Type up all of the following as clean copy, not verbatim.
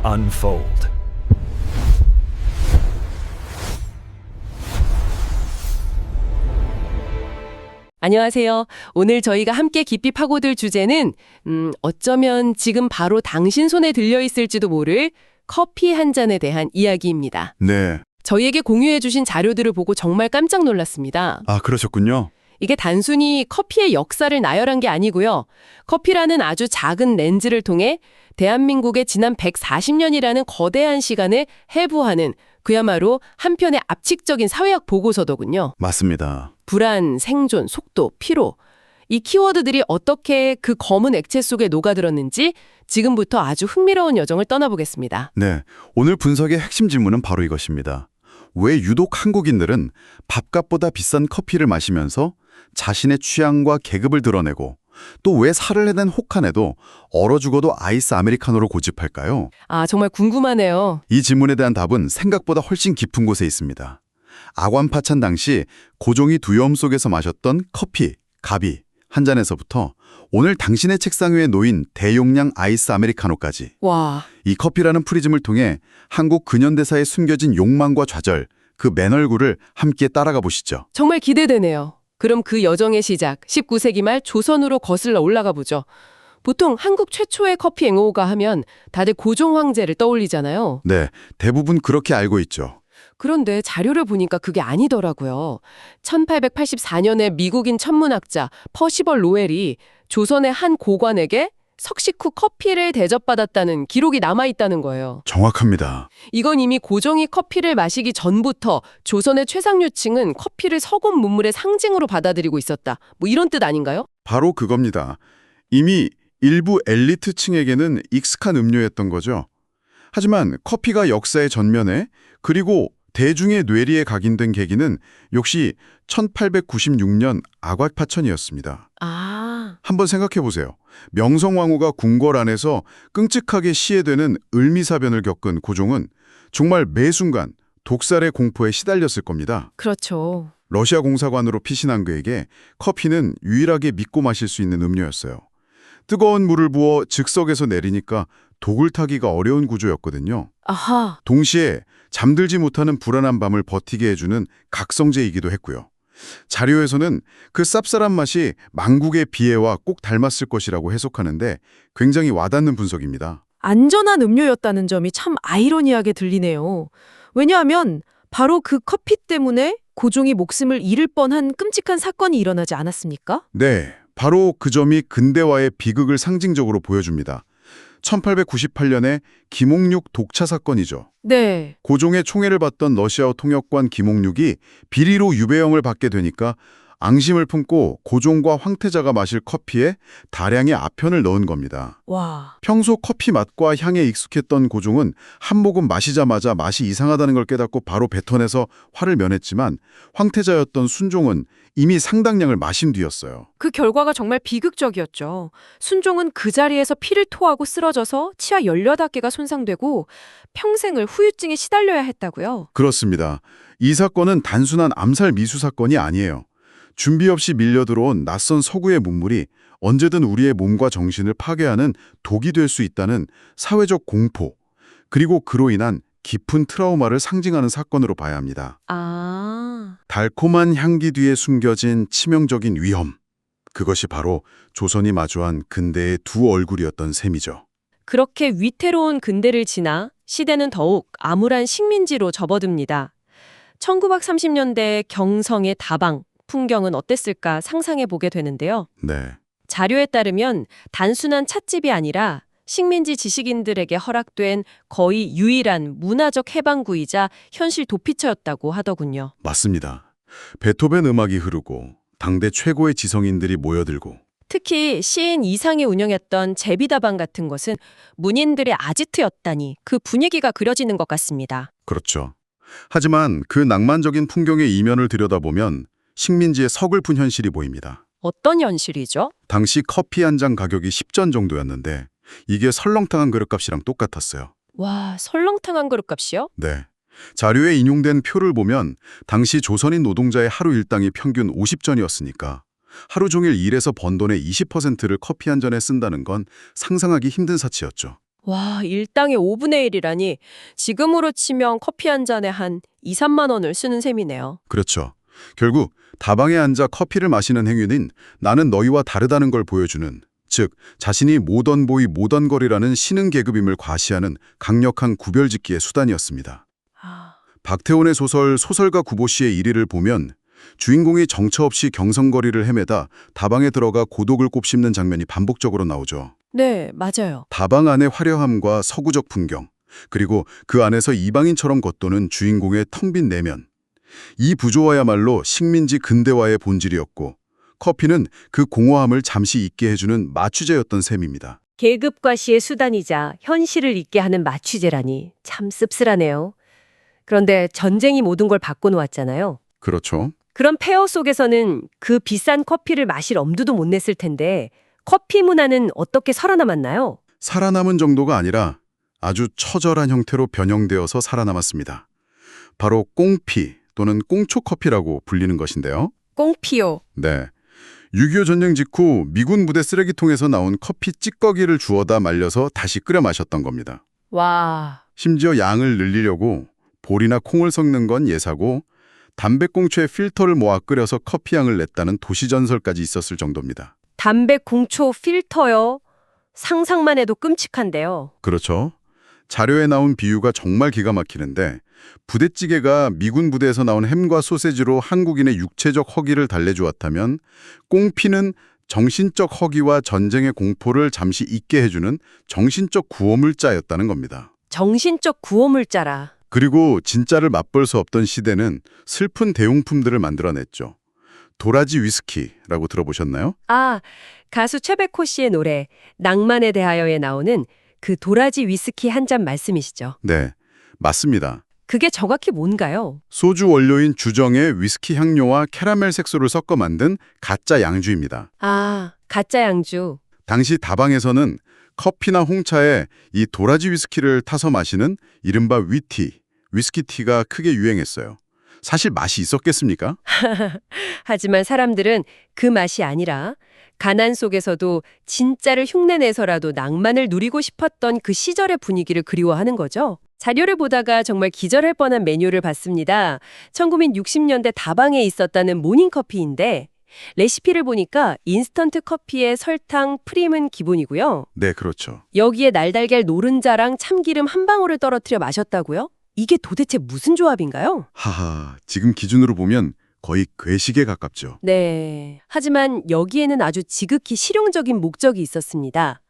unfold. 안녕하세요. 오늘 저희가 함께 깊이 파고들 주제는 어쩌면 지금 바로 당신 손에 들려있을지도 모를 커피 한 잔에 대한 이야기입니다. 네. 저희에게 공유해 주신 자료들을 보고 정말 깜짝 놀랐습니다. 아, 그러셨군요. 이게 단순히 커피의 역사를 나열한 게 아니고요. 커피라는 아주 작은 렌즈를 통해 대한민국의 지난 140년이라는 거대한 시간을 해부하는 그야말로 한편의 압축적인 사회학 보고서더군요. 맞습니다. 불안, 생존, 속도, 피로. 이 키워드들이 어떻게 그 검은 액체 속에 녹아들었는지 지금부터 아주 흥미로운 여정을 떠나보겠습니다. 네. 오늘 분석의 핵심 질문은 바로 이것입니다. 왜 유독 한국인들은 밥값보다 비싼 커피를 마시면서 자신의 취향과 계급을 드러내고 또 왜 살을 내는 혹한에도 얼어 죽어도 아이스 아메리카노를 고집할까요? 아, 정말 궁금하네요. 이 질문에 대한 답은 생각보다 훨씬 깊은 곳에 있습니다. 아관파찬 당시 고종이 두려움 속에서 마셨던 커피, 가비 한 잔에서부터 오늘 당신의 책상 위에 놓인 대용량 아이스 아메리카노까지 와, 이 커피라는 프리즘을 통해 한국 근현대사에 숨겨진 욕망과 좌절, 그 맨얼굴을 함께 따라가 보시죠. 정말 기대되네요. 그럼 그 여정의 시작, 19세기 말 조선으로 거슬러 올라가 보죠. 보통 한국 최초의 커피 앵호가 하면 다들 고종 황제를 떠올리잖아요. 네, 대부분 그렇게 알고 있죠. 그런데 자료를 보니까 그게 아니더라고요. 1884년에 미국인 천문학자 퍼시벌 로웰이 조선의 한 고관에게 석식 후 커피를 대접받았다는 기록이 남아있다는 거예요. 정확합니다. 이건 이미 고종이 커피를 마시기 전부터 조선의 최상류층은 커피를 서군 문물의 상징으로 받아들이고 있었다. 뭐 이런 뜻 아닌가요? 바로 그겁니다. 이미 일부 엘리트층에게는 익숙한 음료였던 거죠. 하지만 커피가 역사의 전면에 그리고 대중의 뇌리에 각인된 계기는 역시 1896년 아과파천이었습니다. 아, 한번 생각해 보세요. 명성황후가 궁궐 안에서 끔찍하게 시해되는 을미사변을 겪은 고종은 정말 매 순간 독살의 공포에 시달렸을 겁니다. 그렇죠. 러시아 공사관으로 피신한 그에게 커피는 유일하게 믿고 마실 수 있는 음료였어요. 뜨거운 물을 부어 즉석에서 내리니까 독을 타기가 어려운 구조였거든요. 아하. 동시에 잠들지 못하는 불안한 밤을 버티게 해주는 각성제이기도 했고요. 자료에서는 그 쌉쌀한 맛이 망국의 비애와 꼭 닮았을 것이라고 해석하는데 굉장히 와닿는 분석입니다. 안전한 음료였다는 점이 참 아이러니하게 들리네요. 왜냐하면 바로 그 커피 때문에 고종이 목숨을 잃을 뻔한 끔찍한 사건이 일어나지 않았습니까? 네, 바로 그 점이 근대화의 비극을 상징적으로 보여줍니다. 1898년에 김옥륙 독차 사건이죠. 네. 고종의 총애를 받던 러시아 통역관 김옥륙이 비리로 유배형을 받게 되니까 앙심을 품고 고종과 황태자가 마실 커피에 다량의 아편을 넣은 겁니다. 와. 평소 커피 맛과 향에 익숙했던 고종은 한 모금 마시자마자 맛이 이상하다는 걸 깨닫고 바로 뱉어내서 화를 면했지만 황태자였던 순종은 이미 상당량을 마신 뒤였어요. 그 결과가 정말 비극적이었죠. 순종은 그 자리에서 피를 토하고 쓰러져서 치아 18개가 손상되고 평생을 후유증에 시달려야 했다고요. 그렇습니다. 이 사건은 단순한 암살 미수 사건이 아니에요. 준비 없이 밀려들어온 낯선 서구의 문물이 언제든 우리의 몸과 정신을 파괴하는 독이 될 수 있다는 사회적 공포, 그리고 그로 인한 깊은 트라우마를 상징하는 사건으로 봐야 합니다. 아. 달콤한 향기 뒤에 숨겨진 치명적인 위험. 그것이 바로 조선이 마주한 근대의 두 얼굴이었던 셈이죠. 그렇게 위태로운 근대를 지나 시대는 더욱 암울한 식민지로 접어듭니다. 1930년대 경성의 다방, 풍경은 어땠을까 상상해 보게 되는데요. 네. 자료에 따르면 단순한 찻집이 아니라 식민지 지식인들에게 허락된 거의 유일한 문화적 해방구이자 현실 도피처였다고 하더군요. 맞습니다. 베토벤 음악이 흐르고 당대 최고의 지성인들이 모여들고 특히 시인 이상이 운영했던 제비다방 같은 것은 문인들의 아지트였다니 그 분위기가 그려지는 것 같습니다. 그렇죠. 하지만 그 낭만적인 풍경의 이면을 들여다보면 식민지의 서글픈 현실이 보입니다. 어떤 현실이죠? 당시 커피 한 잔 가격이 10전 정도였는데 이게 설렁탕 한 그릇값이랑 똑같았어요. 와, 설렁탕 한 그릇값이요? 네. 자료에 인용된 표를 보면 당시 조선인 노동자의 하루 일당이 평균 50전이었으니까 하루 종일 일해서 번 돈의 20%를 커피 한 잔에 쓴다는 건 상상하기 힘든 사치였죠. 와, 일당의 5분의 1이라니 지금으로 치면 커피 한 잔에 한 2, 3만 원을 쓰는 셈이네요. 그렇죠. 결국 다방에 앉아 커피를 마시는 행위는 나는 너희와 다르다는 걸 보여주는, 즉 자신이 모던보이 모던걸이라는 신흥 계급임을 과시하는 강력한 구별짓기의 수단이었습니다. 아, 박태원의 소설 소설가 구보 씨의 일위를 보면 주인공이 정처 없이 경성거리를 헤매다 다방에 들어가 고독을 곱씹는 장면이 반복적으로 나오죠. 네, 맞아요. 다방 안의 화려함과 서구적 풍경, 그리고 그 안에서 이방인처럼 겉도는 주인공의 텅 빈 내면. 이 부조화야말로 식민지 근대화의 본질이었고 커피는 그 공허함을 잠시 잊게 해주는 마취제였던 셈입니다. 계급 과시의 수단이자 현실을 잊게 하는 마취제라니 참 씁쓸하네요. 그런데 전쟁이 모든 걸 바꿔놓았잖아요. 그렇죠. 그런 폐허 속에서는 그 비싼 커피를 마실 엄두도 못 냈을 텐데 커피 문화는 어떻게 살아남았나요? 살아남은 정도가 아니라 아주 처절한 형태로 변형되어서 살아남았습니다. 바로 꽁피 또는 꽁초커피라고 불리는 것인데요. 꽁피요. 네. 6.25 전쟁 직후 미군 부대 쓰레기통에서 나온 커피 찌꺼기를 주워다 말려서 다시 끓여 마셨던 겁니다. 와, 심지어 양을 늘리려고 볼이나 콩을 섞는 건 예사고 담배꽁초에 필터를 모아 끓여서 커피향을 냈다는 도시전설까지 있었을 정도입니다. 담배 공초 필터요. 상상만 해도 끔찍한데요. 그렇죠. 자료에 나온 비유가 정말 기가 막히는데 부대찌개가 미군 부대에서 나온 햄과 소세지로 한국인의 육체적 허기를 달래주었다면 꽁피는 정신적 허기와 전쟁의 공포를 잠시 잊게 해주는 정신적 구호물자였다는 겁니다. 정신적 구호물자라. 그리고 진짜를 맛볼 수 없던 시대는 슬픈 대용품들을 만들어냈죠. 도라지 위스키라고 들어보셨나요? 아, 가수 최백호 씨의 노래 낭만에 대하여에 나오는 그 도라지 위스키 한 잔 말씀이시죠? 네, 맞습니다. 그게 정확히 뭔가요? 소주 원료인 주정에 위스키 향료와 캐러멜 색소를 섞어 만든 가짜 양주입니다. 아, 가짜 양주. 당시 다방에서는 커피나 홍차에 이 도라지 위스키를 타서 마시는 이른바 위티, 위스키티가 크게 유행했어요. 사실 맛이 있었겠습니까? 하지만 사람들은 그 맛이 아니라 가난 속에서도 진짜를 흉내내서라도 낭만을 누리고 싶었던 그 시절의 분위기를 그리워하는 거죠. 자료를 보다가 정말 기절할 뻔한 메뉴를 봤습니다. 1960년대 다방에 있었다는 모닝커피인데 레시피를 보니까 인스턴트 커피에 설탕, 프림은 기본이고요. 네, 그렇죠. 여기에 날달걀 노른자랑 참기름 한 방울을 떨어뜨려 마셨다고요? 이게 도대체 무슨 조합인가요? 하하, 지금 기준으로 보면 거의 괴식에 가깝죠. 네. 하지만 여기에는 아주 지극히 실용적인 목적이 있었습니다.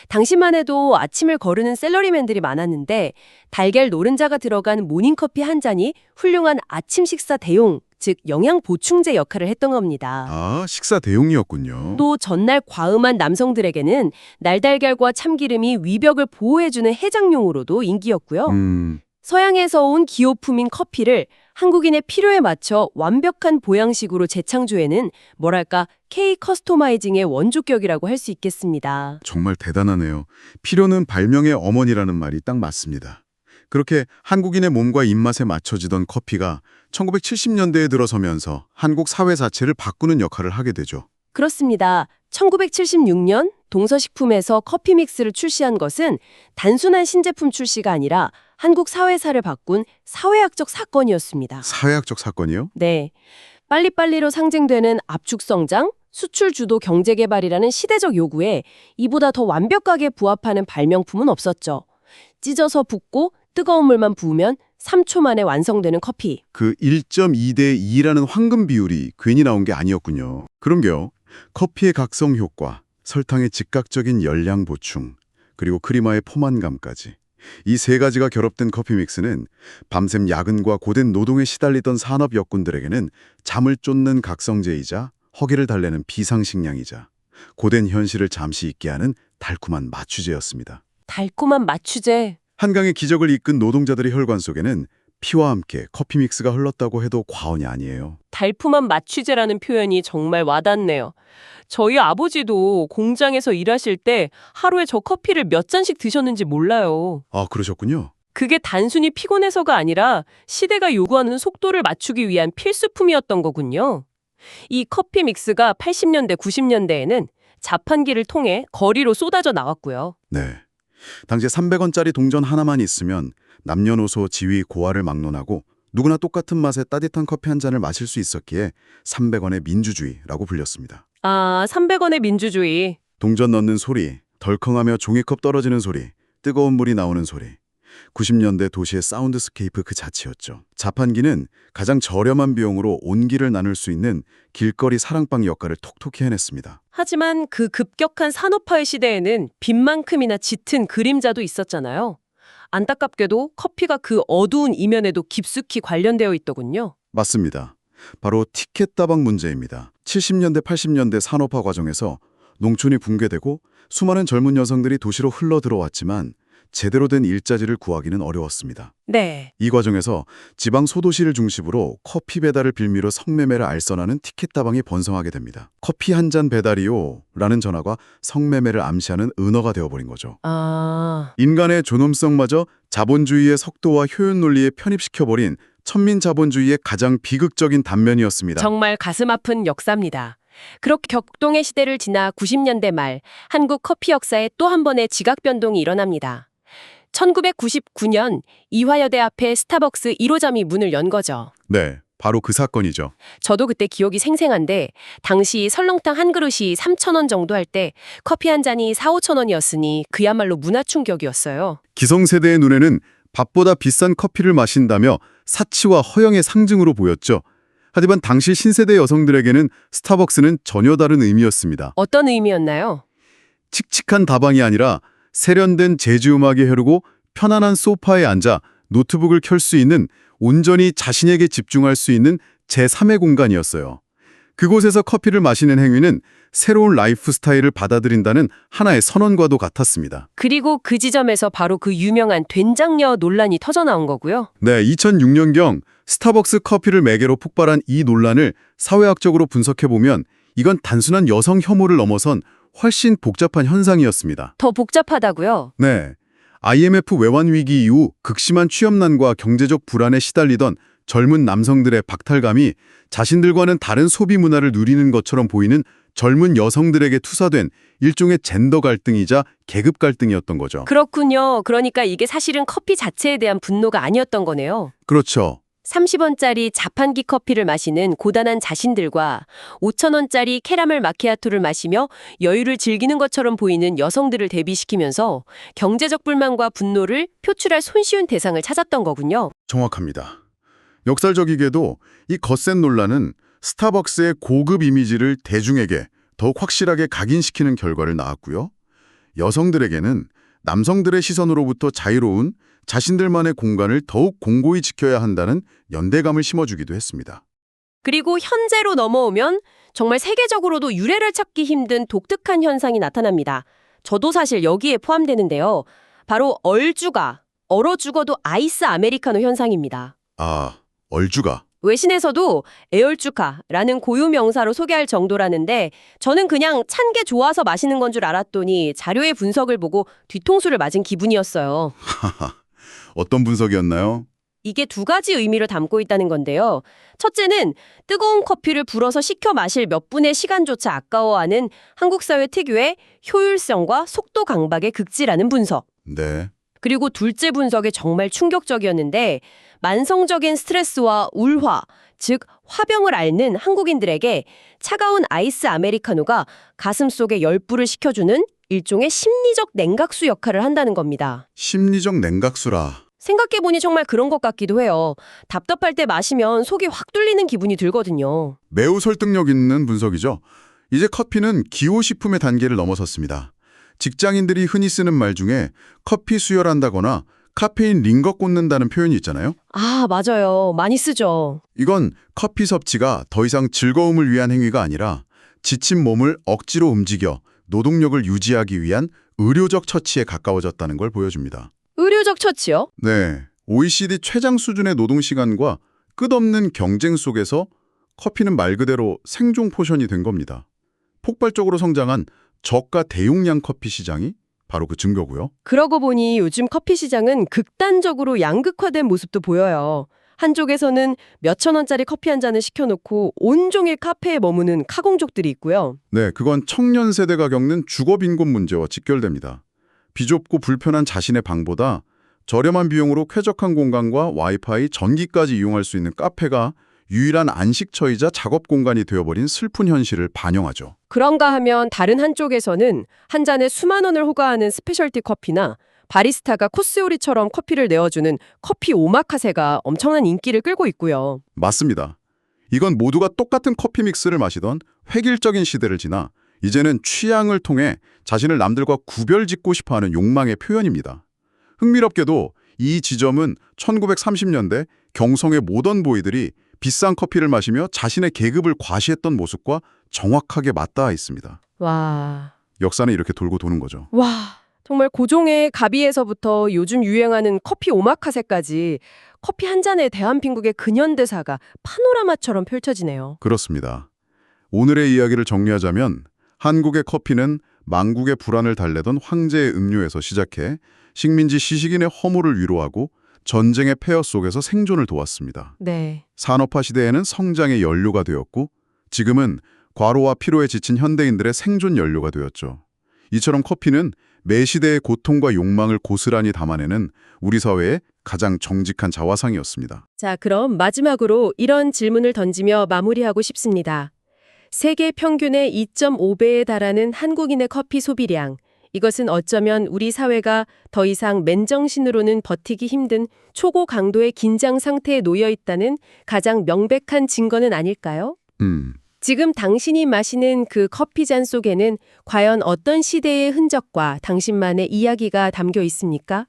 당시만 해도 아침을 거르는 샐러리맨들이 많았는데 달걀 노른자가 들어간 모닝커피 한 잔이 훌륭한 아침 식사 대용, 즉 영양 보충제 역할을 했던 겁니다. 아, 식사 대용이었군요. 또 전날 과음한 남성들에게는 날달걀과 참기름이 위벽을 보호해주는 해장용으로도 인기였고요. 서양에서 온 기호품인 커피를 한국인의 필요에 맞춰 완벽한 보양식으로 재창조해낸 뭐랄까 K-커스터마이징의 원조격이라고 할 수 있겠습니다. 정말 대단하네요. 필요는 발명의 어머니라는 말이 딱 맞습니다. 그렇게 한국인의 몸과 입맛에 맞춰지던 커피가 1970년대에 들어서면서 한국 사회 자체를 바꾸는 역할을 하게 되죠. 그렇습니다. 1976년 동서식품에서 커피 믹스를 출시한 것은 단순한 신제품 출시가 아니라 한국 사회사를 바꾼 사회학적 사건이었습니다. 사회학적 사건이요? 네. 빨리빨리로 상징되는 압축 성장, 수출 주도 경제 개발이라는 시대적 요구에 이보다 더 완벽하게 부합하는 발명품은 없었죠. 찢어서 붓고 뜨거운 물만 부으면 3초 만에 완성되는 커피. 그 1.2대 2라는 황금 비율이 괜히 나온 게 아니었군요. 그런 게요. 커피의 각성 효과, 설탕의 즉각적인 열량 보충, 그리고 크리마의 포만감까지. 이 세 가지가 결합된 커피 믹스는 밤샘 야근과 고된 노동에 시달리던 산업 역군들에게는 잠을 쫓는 각성제이자 허기를 달래는 비상식량이자 고된 현실을 잠시 잊게 하는 달콤한 마취제였습니다. 달콤한 마취제. 한강의 기적을 이끈 노동자들의 혈관 속에는 피와 함께 커피 믹스가 흘렀다고 해도 과언이 아니에요. 달콤한 마취제라는 표현이 정말 와닿네요. 저희 아버지도 공장에서 일하실 때 하루에 저 커피를 몇 잔씩 드셨는지 몰라요. 아, 그러셨군요. 그게 단순히 피곤해서가 아니라 시대가 요구하는 속도를 맞추기 위한 필수품이었던 거군요. 이 커피 믹스가 80년대, 90년대에는 자판기를 통해 거리로 쏟아져 나왔고요. 네. 당시에 300원짜리 동전 하나만 있으면 남녀노소 지위 고하를 막론하고 누구나 똑같은 맛의 따뜻한 커피 한 잔을 마실 수 있었기에 300원의 민주주의라고 불렸습니다. 아, 300원의 민주주의. 동전 넣는 소리, 덜컹하며 종이컵 떨어지는 소리, 뜨거운 물이 나오는 소리. 90년대 도시의 사운드스케이프 그 자체였죠. 자판기는 가장 저렴한 비용으로 온기를 나눌 수 있는 길거리 사랑방 역할을 톡톡히 해냈습니다. 하지만 그 급격한 산업화의 시대에는 빛만큼이나 짙은 그림자도 있었잖아요. 안타깝게도 커피가 그 어두운 이면에도 깊숙이 관련되어 있더군요. 맞습니다. 바로 티켓 다방 문제입니다. 70년대, 80년대 산업화 과정에서 농촌이 붕괴되고 수많은 젊은 여성들이 도시로 흘러 들어왔지만 제대로 된 일자리를 구하기는 어려웠습니다. 네. 이 과정에서 지방 소도시를 중심으로 커피 배달을 빌미로 성매매를 알선하는 티켓 다방이 번성하게 됩니다. 커피 한 잔 배달이요 라는 전화가 성매매를 암시하는 은어가 되어버린 거죠. 아, 인간의 존엄성마저 자본주의의 속도와 효율 논리에 편입시켜버린 천민 자본주의의 가장 비극적인 단면이었습니다. 정말 가슴 아픈 역사입니다. 그렇게 격동의 시대를 지나 90년대 말 한국 커피 역사에 또 한 번의 지각 변동이 일어납니다. 1999년 이화여대 앞에 스타벅스 1호점이 문을 연 거죠. 네, 바로 그 사건이죠. 저도 그때 기억이 생생한데 당시 설렁탕 한 그릇이 3,000원 정도 할 때 커피 한 잔이 4,000~5,000원이었으니 그야말로 문화 충격이었어요. 기성세대의 눈에는 밥보다 비싼 커피를 마신다며 사치와 허영의 상징으로 보였죠. 하지만 당시 신세대 여성들에게는 스타벅스는 전혀 다른 의미였습니다. 어떤 의미였나요? 칙칙한 다방이 아니라 세련된 재즈 음악이 흐르고 편안한 소파에 앉아 노트북을 켤 수 있는, 온전히 자신에게 집중할 수 있는 제3의 공간이었어요. 그곳에서 커피를 마시는 행위는 새로운 라이프 스타일을 받아들인다는 하나의 선언과도 같았습니다. 그리고 그 지점에서 바로 그 유명한 된장녀 논란이 터져나온 거고요. 네, 2006년경 스타벅스 커피를 매개로 폭발한 이 논란을 사회학적으로 분석해보면 이건 단순한 여성 혐오를 넘어선 훨씬 복잡한 현상이었습니다. 더 복잡하다고요? 네, IMF 외환 위기 이후 극심한 취업난과 경제적 불안에 시달리던 젊은 남성들의 박탈감이 자신들과는 다른 소비 문화를 누리는 것처럼 보이는 젊은 여성들에게 투사된 일종의 젠더 갈등이자 계급 갈등이었던 거죠. 그렇군요. 그러니까 이게 사실은 커피 자체에 대한 분노가 아니었던 거네요. 그렇죠. 30원짜리 자판기 커피를 마시는 고단한 자신들과 5,000원짜리 캐러멜 마키아토를 마시며 여유를 즐기는 것처럼 보이는 여성들을 대비시키면서 경제적 불만과 분노를 표출할 손쉬운 대상을 찾았던 거군요. 정확합니다. 역설적이게도 이 거센 논란은 스타벅스의 고급 이미지를 대중에게 더욱 확실하게 각인시키는 결과를 낳았고요. 여성들에게는 남성들의 시선으로부터 자유로운 자신들만의 공간을 더욱 공고히 지켜야 한다는 연대감을 심어주기도 했습니다. 그리고 현재로 넘어오면 정말 세계적으로도 유래를 찾기 힘든 독특한 현상이 나타납니다. 저도 사실 여기에 포함되는데요. 바로 얼주가, 얼어 죽어도 아이스 아메리카노 현상입니다. 아, 얼주가. 외신에서도 에얼주카라는 고유 명사로 소개할 정도라는데 저는 그냥 찬 게 좋아서 마시는 건 줄 알았더니 자료의 분석을 보고 뒤통수를 맞은 기분이었어요. 어떤 분석이었나요? 이게 두 가지 의미를 담고 있다는 건데요. 첫째는 뜨거운 커피를 불어서 식혀 마실 몇 분의 시간조차 아까워하는 한국 사회 특유의 효율성과 속도 강박의 극지라는 분석. 네. 그리고 둘째 분석이 정말 충격적이었는데 만성적인 스트레스와 울화, 즉 화병을 앓는 한국인들에게 차가운 아이스 아메리카노가 가슴속에 열불을 식혀주는 일종의 심리적 냉각수 역할을 한다는 겁니다. 심리적 냉각수라. 생각해보니 정말 그런 것 같기도 해요. 답답할 때 마시면 속이 확 뚫리는 기분이 들거든요. 매우 설득력 있는 분석이죠. 이제 커피는 기호식품의 단계를 넘어섰습니다. 직장인들이 흔히 쓰는 말 중에 커피 수혈한다거나 카페인 링거 꽂는다는 표현이 있잖아요. 아, 맞아요. 많이 쓰죠. 이건 커피 섭취가 더 이상 즐거움을 위한 행위가 아니라 지친 몸을 억지로 움직여 노동력을 유지하기 위한 의료적 처치에 가까워졌다는 걸 보여줍니다. 의료적 처치요? 네, OECD 최장 수준의 노동시간과 끝없는 경쟁 속에서 커피는 말 그대로 생존 포션이 된 겁니다. 폭발적으로 성장한 저가 대용량 커피 시장이 바로 그 증거고요. 그러고 보니 요즘 커피 시장은 극단적으로 양극화된 모습도 보여요. 한쪽에서는 몇천 원짜리 커피 한 잔을 시켜놓고 온종일 카페에 머무는 카공족들이 있고요. 네, 그건 청년 세대가 겪는 주거 빈곤 문제와 직결됩니다. 비좁고 불편한 자신의 방보다 저렴한 비용으로 쾌적한 공간과 와이파이, 전기까지 이용할 수 있는 카페가 유일한 안식처이자 작업 공간이 되어버린 슬픈 현실을 반영하죠. 그런가 하면 다른 한쪽에서는 한 잔에 수만 원을 호가하는 스페셜티 커피나 바리스타가 코스 요리처럼 커피를 내어주는 커피 오마카세가 엄청난 인기를 끌고 있고요. 맞습니다. 이건 모두가 똑같은 커피 믹스를 마시던 획일적인 시대를 지나 이제는 취향을 통해 자신을 남들과 구별짓고 싶어하는 욕망의 표현입니다. 흥미롭게도 이 지점은 1930년대 경성의 모던 보이들이 비싼 커피를 마시며 자신의 계급을 과시했던 모습과 정확하게 맞닿아 있습니다. 와, 역사는 이렇게 돌고 도는 거죠. 정말 고종의 가비에서부터 요즘 유행하는 커피 오마카세까지 커피 한 잔의 대한민국의 근현대사가 파노라마처럼 펼쳐지네요. 그렇습니다. 오늘의 이야기를 정리하자면 한국의 커피는 망국의 불안을 달래던 황제의 음료에서 시작해 식민지 시식인의 허물을 위로하고 전쟁의 폐허 속에서 생존을 도왔습니다. 네. 산업화 시대에는 성장의 연료가 되었고 지금은 과로와 피로에 지친 현대인들의 생존 연료가 되었죠. 이처럼 커피는 매 시대의 고통과 욕망을 고스란히 담아내는 우리 사회의 가장 정직한 자화상이었습니다. 자, 그럼 마지막으로 이런 질문을 던지며 마무리하고 싶습니다. 세계 평균의 2.5배에 달하는 한국인의 커피 소비량. 이것은 어쩌면 우리 사회가 더 이상 맨정신으로는 버티기 힘든 초고 강도의 긴장 상태에 놓여 있다는 가장 명백한 증거는 아닐까요? 지금 당신이 마시는 그 커피잔 속에는 과연 어떤 시대의 흔적과 당신만의 이야기가 담겨 있습니까?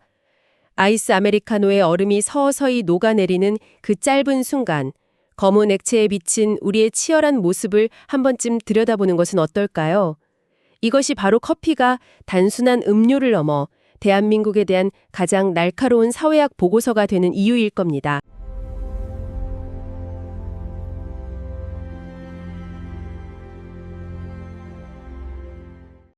아이스 아메리카노의 얼음이 서서히 녹아내리는 그 짧은 순간, 검은 액체에 비친 우리의 치열한 모습을 한 번쯤 들여다보는 것은 어떨까요? 이것이 바로 커피가 단순한 음료를 넘어 대한민국에 대한 가장 날카로운 사회학 보고서가 되는 이유일 겁니다.